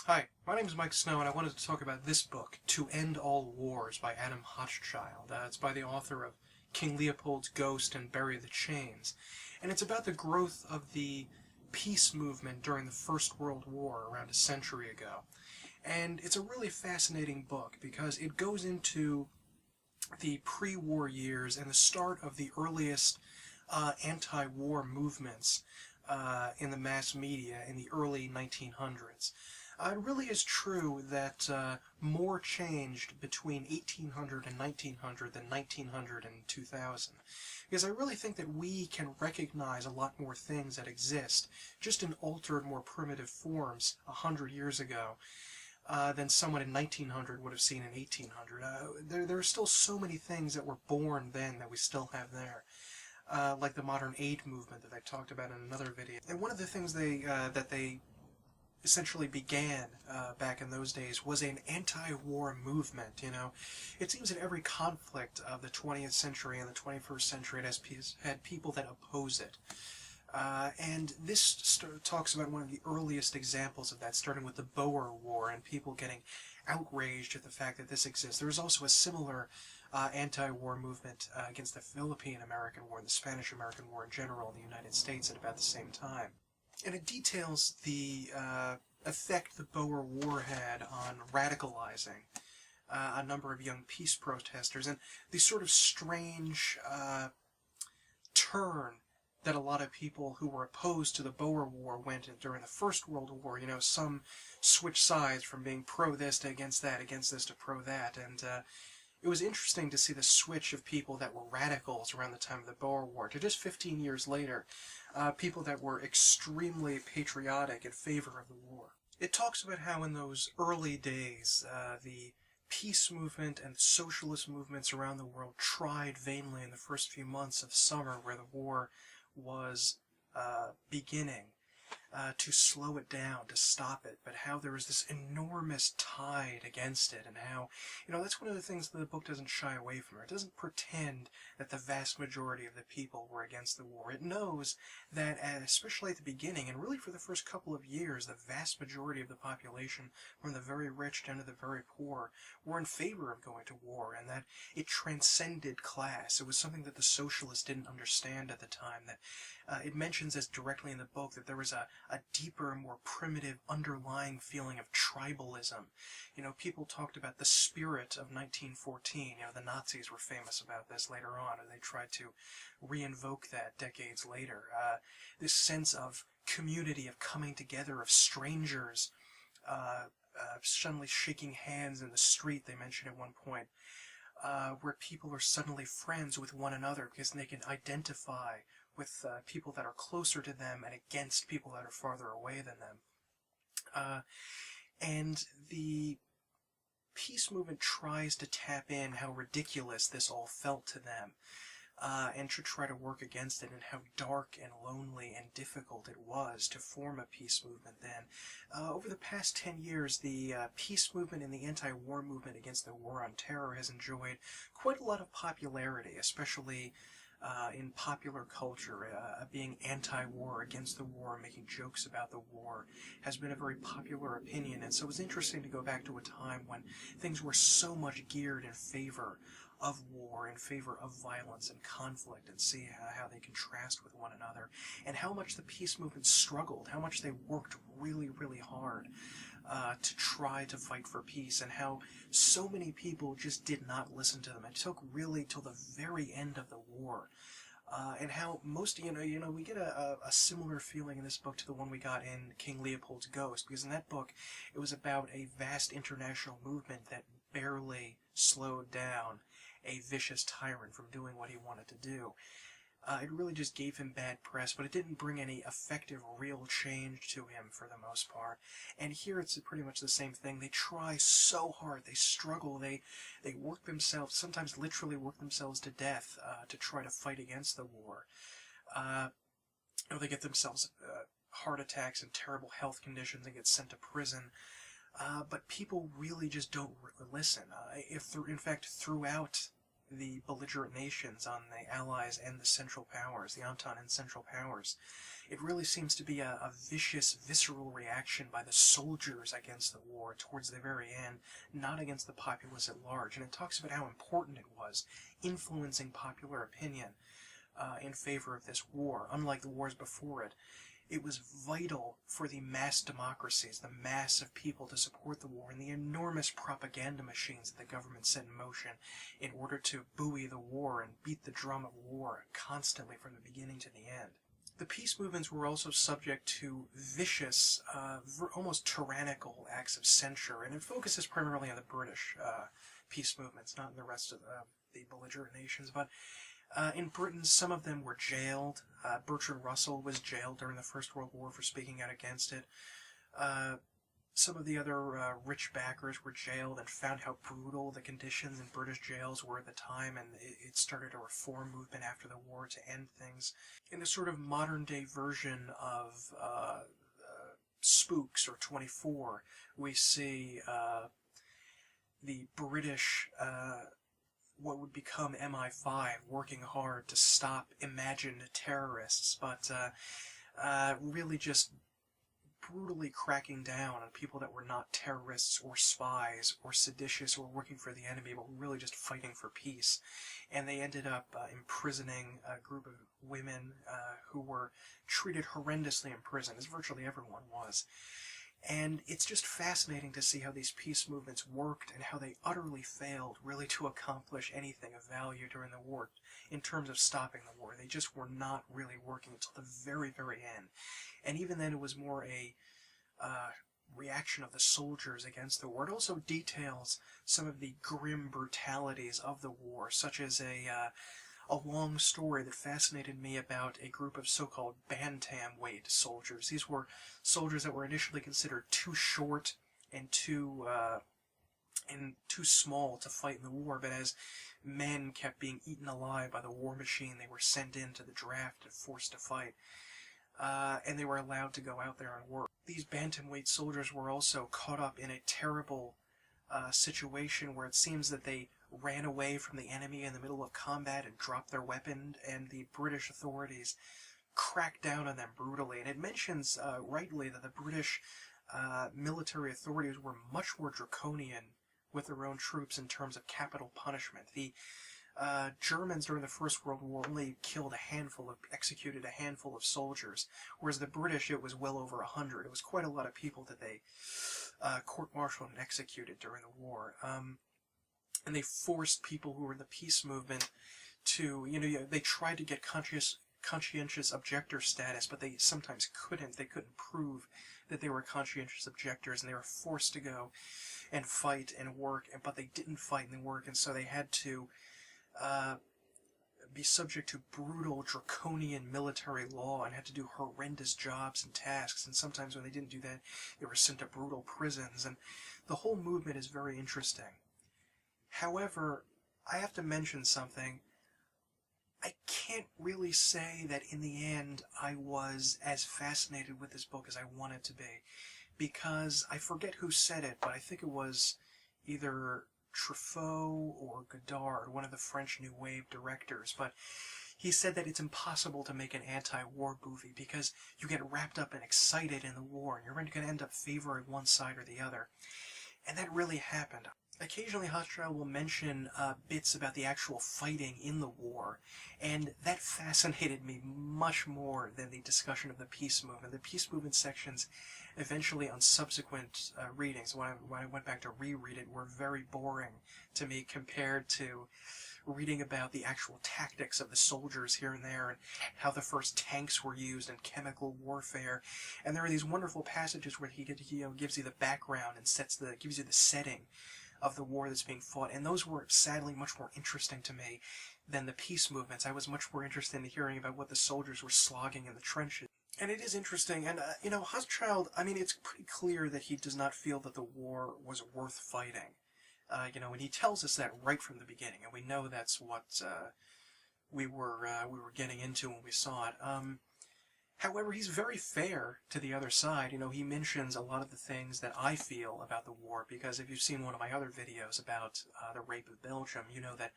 Hi, my name is Mike Snow, and I wanted to talk about this book, To End All Wars, by Adam Hochschild. It's by the author of King Leopold's Ghost and Bury the Chains. And it's about the growth of the peace movement during the First World War around a century ago. And it's a really fascinating book because it goes into the pre-war years and the start of the earliest anti-war movements in the mass media in the early 1900s. It really is true that more changed between 1800 and 1900 than 1900 and 2000. Because I really think that we can recognize a lot more things that exist, just in altered, more primitive forms 100 years ago, than someone in 1900 would have seen in 1800. There are still so many things that were born then that we still have there. Like the modern aid movement that I talked about in another video. And one of the things that they essentially began back in those days was an anti-war movement. It seems that every conflict of the 20th century and the 21st century has had people that oppose it. And this talks about one of the earliest examples of that, starting with the Boer War and people getting outraged at the fact that this exists. There was also a similar anti-war movement against the Philippine-American War and the Spanish-American War in general in the United States at about the same time. And it details the effect the Boer War had on radicalizing a number of young peace protesters, and the sort of strange turn that a lot of people who were opposed to the Boer War went in during the First World War. Some switched sides from being pro-this to against this to pro-that, and it was interesting to see the switch of people that were radicals around the time of the Boer War to just 15 years later, people that were extremely patriotic in favor of the war. It talks about how in those early days, the peace movement and socialist movements around the world tried vainly in the first few months of summer where the war was beginning to slow it down, to stop it, but how there was this enormous tide against it, and how, that's one of the things that the book doesn't shy away from. It doesn't pretend that the vast majority of the people were against the war. It knows that, especially at the beginning, and really for the first couple of years, the vast majority of the population, from the very rich down to the very poor, were in favor of going to war, and that it transcended class. It was something that the socialists didn't understand at the time, that it mentions as directly in the book that there was a deeper, more primitive, underlying feeling of tribalism. People talked about the spirit of 1914. The Nazis were famous about this later on, and they tried to reinvoke that decades later. This sense of community, of coming together, of strangers, suddenly shaking hands in the street, they mentioned at one point, where people are suddenly friends with one another because they can identify with people that are closer to them and against people that are farther away than them. And the peace movement tries to tap in how ridiculous this all felt to them, and to try to work against it, and how dark and lonely and difficult it was to form a peace movement then. Over the past 10 years, the peace movement and the anti-war movement against the war on terror has enjoyed quite a lot of popularity, especially in popular culture. Being anti-war, against the war, making jokes about the war has been a very popular opinion, and so it's interesting to go back to a time when things were so much geared in favor of war, in favor of violence and conflict, and see how they contrast with one another, and how much the peace movement struggled, how much they worked really, really hard to try to fight for peace, and how so many people just did not listen to them. It took really till the very end of the war. And how most, we get a similar feeling in this book to the one we got in King Leopold's Ghost, because in that book it was about a vast international movement that barely slowed down a vicious tyrant from doing what he wanted to do. It really just gave him bad press, but it didn't bring any effective, real change to him for the most part. And here it's pretty much the same thing. They try so hard, they struggle, they work themselves, sometimes literally work themselves to death to try to fight against the war. They get themselves heart attacks and terrible health conditions and get sent to prison. But people really just don't listen. In fact, throughout the belligerent nations, on the Allies and the Central Powers, the Entente and Central Powers. It really seems to be a vicious, visceral reaction by the soldiers against the war towards the very end, not against the populace at large. And it talks about how important it was, influencing popular opinion in favor of this war, unlike the wars before it. It was vital for the mass democracies, the mass of people to support the war, and the enormous propaganda machines that the government set in motion in order to buoy the war and beat the drum of war constantly from the beginning to the end. The peace movements were also subject to vicious, almost tyrannical acts of censure, and it focuses primarily on the British peace movements, not in the rest of the belligerent nations, but in Britain, some of them were jailed. Bertrand Russell was jailed during the First World War for speaking out against it. Some of the other rich backers were jailed and found how brutal the conditions in British jails were at the time, and it started a reform movement after the war to end things. In the sort of modern-day version of Spooks or 24, we see the British what would become MI5 working hard to stop imagined terrorists, but really just brutally cracking down on people that were not terrorists or spies or seditious or working for the enemy, but were really just fighting for peace. And they ended up imprisoning a group of women who were treated horrendously in prison, as virtually everyone was. And it's just fascinating to see how these peace movements worked and how they utterly failed really to accomplish anything of value during the war in terms of stopping the war. They just were not really working until the very, very end. And even then it was more a reaction of the soldiers against the war. It also details some of the grim brutalities of the war, such as a long story that fascinated me about a group of so-called bantamweight soldiers. These were soldiers that were initially considered too short and too small to fight in the war, but as men kept being eaten alive by the war machine, they were sent into the draft and forced to fight, and they were allowed to go out there and work. These bantamweight soldiers were also caught up in a terrible situation where it seems that they ran away from the enemy in the middle of combat and dropped their weapon, and the British authorities cracked down on them brutally. And it mentions rightly that the British military authorities were much more draconian with their own troops in terms of capital punishment. The Germans during the First World War only executed a handful of soldiers, whereas the British, it was well over 100. It was quite a lot of people that they court-martialed and executed during the war. And they forced people who were in the peace movement to, they tried to get conscientious objector status, but they sometimes couldn't. They couldn't prove that they were conscientious objectors, and they were forced to go and fight and work, but they didn't fight and work, and so they had to be subject to brutal, draconian military law and had to do horrendous jobs and tasks, and sometimes when they didn't do that, they were sent to brutal prisons, and the whole movement is very interesting. However, I have to mention something. I can't really say that in the end I was as fascinated with this book as I wanted to be, because I forget who said it, but I think it was either Truffaut or Godard, one of the French New Wave directors, but he said that it's impossible to make an anti-war movie because you get wrapped up and excited in the war, and you're going to end up favoring one side or the other. And that really happened. Occasionally Hochschild will mention bits about the actual fighting in the war, and that fascinated me much more than the discussion of the peace movement. The peace movement sections, eventually on subsequent readings, when I went back to reread it, were very boring to me compared to reading about the actual tactics of the soldiers here and there, and how the first tanks were used in chemical warfare. And there are these wonderful passages where he gives you the background and gives you the setting of the war that's being fought, and those were sadly much more interesting to me than the peace movements. I was much more interested in hearing about what the soldiers were slogging in the trenches. And it is interesting, and Hochschild, it's pretty clear that he does not feel that the war was worth fighting. And he tells us that right from the beginning, and we know that's what we were getting into when we saw it. However, he's very fair to the other side. He mentions a lot of the things that I feel about the war, because if you've seen one of my other videos about the rape of Belgium, you know that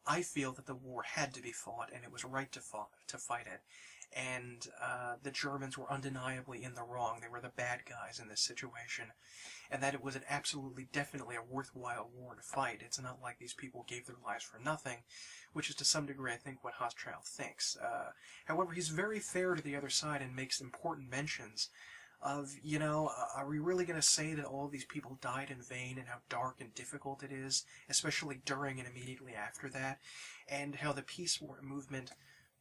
I feel that the war had to be fought, and it was right to fight it. And the Germans were undeniably in the wrong. They were the bad guys in this situation. And that it was an absolutely, definitely a worthwhile war to fight. It's not like these people gave their lives for nothing, which is to some degree, I think, what Hochschild thinks. However, he's very fair to the other side and makes important mentions of, are we really going to say that all these people died in vain, and how dark and difficult it is, especially during and immediately after that, and how the peace movement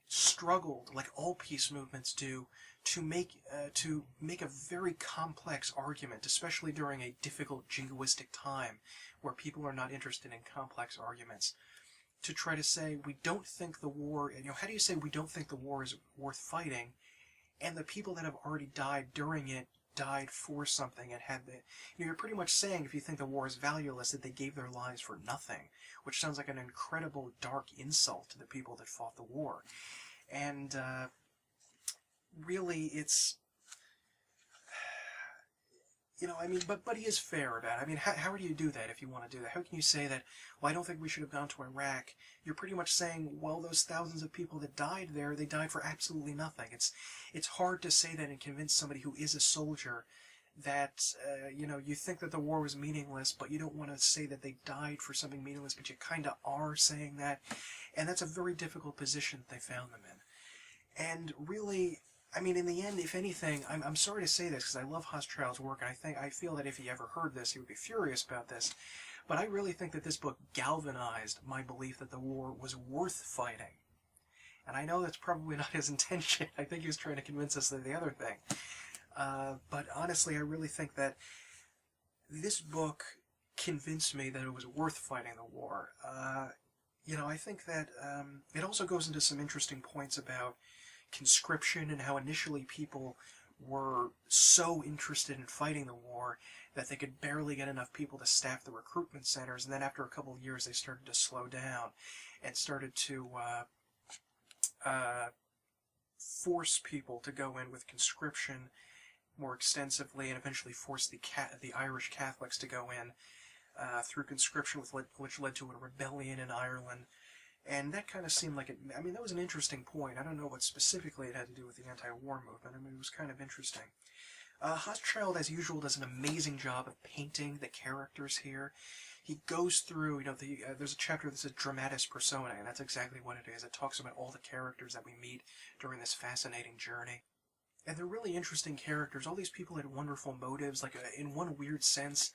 struggled, like all peace movements do, to make a very complex argument, especially during a difficult jingoistic time where people are not interested in complex arguments, to try to say we don't think the war, how do you say we don't think the war is worth fighting, and the people that have already died during it died for something and had the, you're pretty much saying, if you think the war is valueless, that they gave their lives for nothing, which sounds like an incredible dark insult to the people that fought the war. And really, it's, but he is fair about it. I mean, how do you do that if you want to do that? How can you say that, well, I don't think we should have gone to Iraq? You're pretty much saying, well, those thousands of people that died there, they died for absolutely nothing. It's hard to say that and convince somebody who is a soldier that, you think that the war was meaningless, but you don't want to say that they died for something meaningless, but you kind of are saying that. And that's a very difficult position that they found them in. And really, I mean, in the end, if anything, I'm sorry to say this because I love Hochschild's work, and I feel that if he ever heard this, he would be furious about this. But I really think that this book galvanized my belief that the war was worth fighting. And I know that's probably not his intention. I think he was trying to convince us of the other thing. But honestly, I really think that this book convinced me that it was worth fighting the war. I think that it also goes into some interesting points about conscription and how initially people were so interested in fighting the war that they could barely get enough people to staff the recruitment centers, and then after a couple of years they started to slow down and started to force people to go in with conscription more extensively, and eventually force the Irish Catholics to go in through conscription, which led to a rebellion in Ireland. And that kind of seemed like that was an interesting point. I don't know what specifically it had to do with the anti-war movement. It was kind of interesting. Hochschild, as usual, does an amazing job of painting the characters here. He goes through, there's a chapter that says dramatis personae, and that's exactly what it is. It talks about all the characters that we meet during this fascinating journey. And they're really interesting characters. All these people had wonderful motives, like in one weird sense.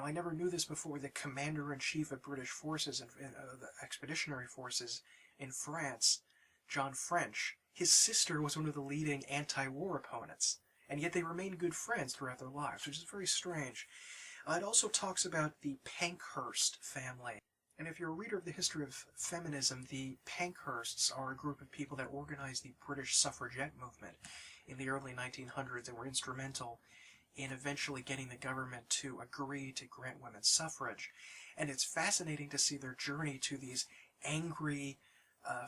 I never knew this before. The commander-in-chief of British forces and the expeditionary forces in France, John French, his sister was one of the leading anti-war opponents, and yet they remained good friends throughout their lives, which is very strange. It also talks about the Pankhurst family. And if you're a reader of the history of feminism, the Pankhursts are a group of people that organized the British suffragette movement in the early 1900s and were instrumental in eventually getting the government to agree to grant women suffrage. And it's fascinating to see their journey to these angry,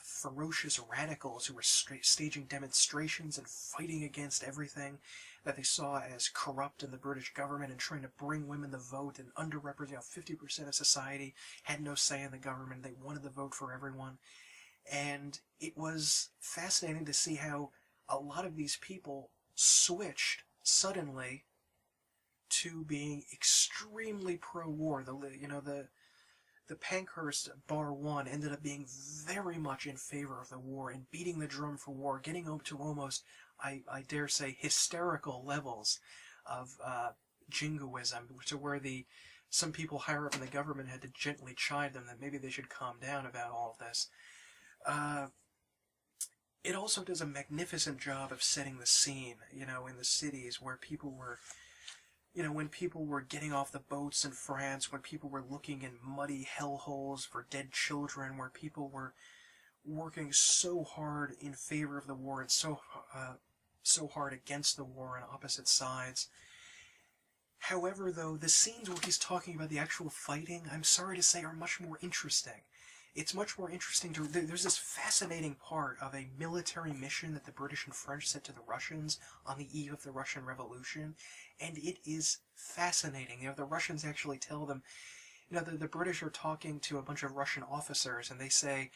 ferocious radicals who were staging demonstrations and fighting against everything that they saw as corrupt in the British government and trying to bring women the vote, and underrepresented, 50% of society had no say in the government. They wanted the vote for everyone. And it was fascinating to see how a lot of these people switched suddenly to being extremely pro-war. The Pankhurst Bar 1 ended up being very much in favor of the war and beating the drum for war, getting up to almost, I dare say, hysterical levels of jingoism, to where some people higher up in the government had to gently chide them that maybe they should calm down about all of this. It also does a magnificent job of setting the scene, in the cities where people were, when people were getting off the boats in France, when people were looking in muddy hellholes for dead children, where people were working so hard in favor of the war and so hard against the war on opposite sides. However, though, the scenes where he's talking about the actual fighting, I'm sorry to say, are much more interesting. It's much more interesting there's this fascinating part of a military mission that the British and French sent to the Russians on the eve of the Russian Revolution, and it is fascinating. The Russians actually tell them, the British are talking to a bunch of Russian officers, and they say,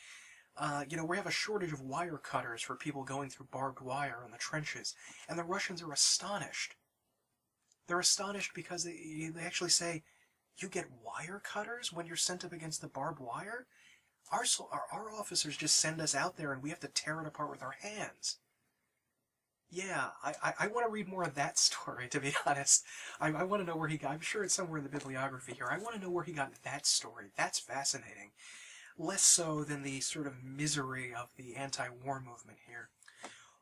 we have a shortage of wire cutters for people going through barbed wire in the trenches. And the Russians are astonished. They're astonished because they actually say, you get wire cutters when you're sent up against the barbed wire? Our officers just send us out there and we have to tear it apart with our hands. Yeah, I want to read more of that story, to be honest. I want to know where he got... I'm sure it's somewhere in the bibliography here. I want to know where he got that story. That's fascinating. Less so than the sort of misery of the anti-war movement here.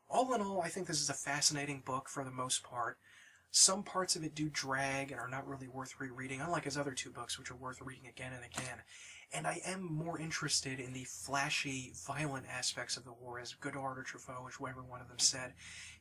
All in all, I think this is a fascinating book for the most part. Some parts of it do drag and are not really worth rereading, unlike his other two books, which are worth reading again and again. And I am more interested in the flashy, violent aspects of the war, as Godard or Truffaut, whichever one of them said.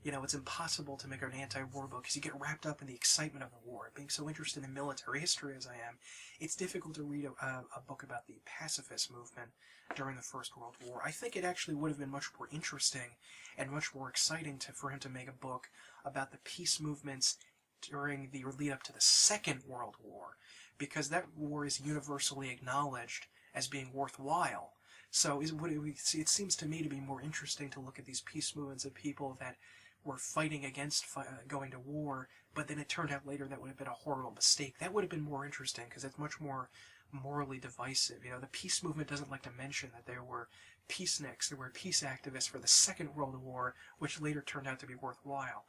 It's impossible to make an anti-war book because you get wrapped up in the excitement of the war. Being so interested in military history as I am, it's difficult to read a book about the pacifist movement during the First World War. I think it actually would have been much more interesting and much more exciting for him to make a book about the peace movements during the lead up to the Second World War, because that war is universally acknowledged as being worthwhile. So it seems to me to be more interesting to look at these peace movements of people that were fighting against going to war, but then it turned out later that would have been a horrible mistake. That would have been more interesting because it's much more morally divisive. The peace movement doesn't like to mention that there were peaceniks, there were peace activists for the Second World War, which later turned out to be worthwhile.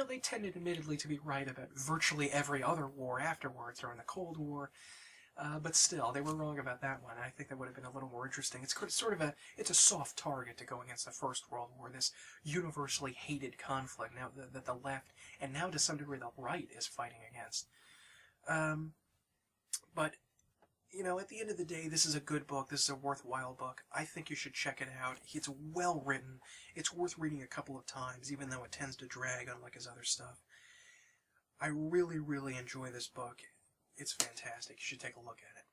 They tended admittedly to be right about virtually every other war afterwards during the Cold War, but still, they were wrong about that one. I think that would have been a little more interesting. It's sort of it's a soft target to go against the First World War, this universally hated conflict now that the left, and now to some degree the right, is fighting against. But at the end of the day, this is a good book. This is a worthwhile book. I think you should check it out. It's well written. It's worth reading a couple of times, even though it tends to drag, unlike his other stuff. I really, really enjoy this book. It's fantastic. You should take a look at it.